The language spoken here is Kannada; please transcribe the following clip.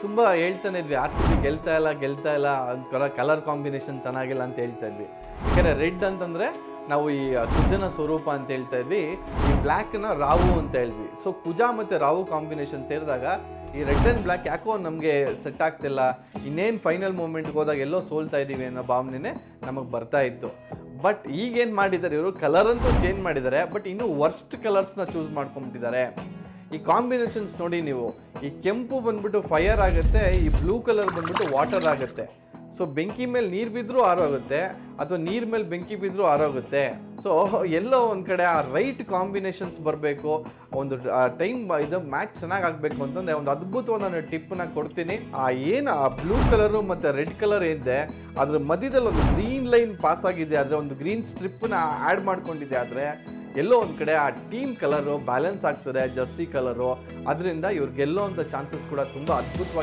ತುಂಬ ಹೇಳ್ತಾನೆ ಇದ್ವಿ RCB ಗೆಲ್ತಾ ಇಲ್ಲ ಒಂಥರ ಕಲರ್ ಕಾಂಬಿನೇಷನ್ ಚೆನ್ನಾಗಿಲ್ಲ ಅಂತ ಹೇಳ್ತಾ ಇದ್ವಿ. ಯಾಕಂದರೆ ರೆಡ್ ಅಂತಂದರೆ ನಾವು ಈ ಕುಜನ ಸ್ವರೂಪ ಅಂತ ಹೇಳ್ತಾ ಇದ್ವಿ, ಈ ಬ್ಲ್ಯಾಕ್ನ ರಾವು ಅಂತ ಹೇಳಿದ್ವಿ. ಸೊ ಕುಜ ಮತ್ತು ರಾವು ಕಾಂಬಿನೇಷನ್ ಸೇರಿದಾಗ ಈ ರೆಡ್ ಆ್ಯಂಡ್ ಬ್ಲ್ಯಾಕ್ ಯಾಕೋ ನಮಗೆ ಸೆಟ್ ಆಗ್ತಿಲ್ಲ, ಇನ್ನೇನು ಫೈನಲ್ ಮೂಮೆಂಟ್ಗೆ ಹೋದಾಗ ಎಲ್ಲೋ ಸೋಲ್ತಾ ಇದ್ದೀವಿ ಅನ್ನೋ ಭಾವನೆ ನಮಗೆ ಬರ್ತಾ ಇತ್ತು. ಬಟ್ ಈಗೇನು ಮಾಡಿದ್ದಾರೆ ಇವರು, ಕಲರಂತೂ ಚೇಂಜ್ ಮಾಡಿದ್ದಾರೆ, ಬಟ್ ಇನ್ನೂ ವರ್ಸ್ಟ್ ಕಲರ್ಸ್ನ ಚೂಸ್ ಮಾಡ್ಕೊಂಡ್ಬಿಟ್ಟಿದ್ದಾರೆ. ಈ ಕಾಂಬಿನೇಷನ್ಸ್ ನೋಡಿ ನೀವು, ಈ ಕೆಂಪು ಬಂದ್ಬಿಟ್ಟು ಫೈರ್ ಆಗುತ್ತೆ, ಈ ಬ್ಲೂ ಕಲರ್ ಬಂದ್ಬಿಟ್ಟು ವಾಟರ್ ಆಗುತ್ತೆ. ಸೊ ಬೆಂಕಿ ಮೇಲೆ ನೀರು ಬಿದ್ದರೂ ಆರೋಗುತ್ತೆ, ಅಥವಾ ನೀರ್ ಮೇಲೆ ಬೆಂಕಿ ಬಿದ್ದರೂ ಆರೋಗುತ್ತೆ. ಸೊ ಎಲ್ಲೋ ಒಂದು ಕಡೆ ಆ ರೈಟ್ ಕಾಂಬಿನೇಷನ್ಸ್ ಬರಬೇಕು. ಒಂದು ಟೈಮ್ ಇದು ಮ್ಯಾಚ್ ಚೆನ್ನಾಗಿ ಆಗಬೇಕು ಅಂತಂದರೆ ಒಂದು ಅದ್ಭುತವಾದ ನಾನು ಟಿಪ್ಪನ್ನ ಕೊಡ್ತೀನಿ. ಆ ಬ್ಲೂ ಕಲರು ಮತ್ತು ರೆಡ್ ಕಲರ್ ಏನಿದೆ ಅದ್ರ ಮಧ್ಯದಲ್ಲಿ ಒಂದು ಗ್ರೀನ್ ಲೈನ್ ಪಾಸ್ ಆಗಿದೆ, ಆದರೆ ಒಂದು ಗ್ರೀನ್ ಸ್ಟ್ರಿಪ್ಪನ್ನ ಆ್ಯಡ್ ಮಾಡ್ಕೊಂಡಿದೆ, ಆದರೆ ಎಲ್ಲೋ ಒಂದು ಕಡೆ ಆ ಟೀಮ್ ಕಲರು ಬ್ಯಾಲೆನ್ಸ್ ಆಗ್ತದೆ, ಜರ್ಸಿ ಕಲರು. ಅದರಿಂದ ಇವ್ರು ಗೆಲ್ಲೋ ಅಂಥ ಚಾನ್ಸಸ್ ಕೂಡ ತುಂಬ ಅದ್ಭುತವಾಗಿ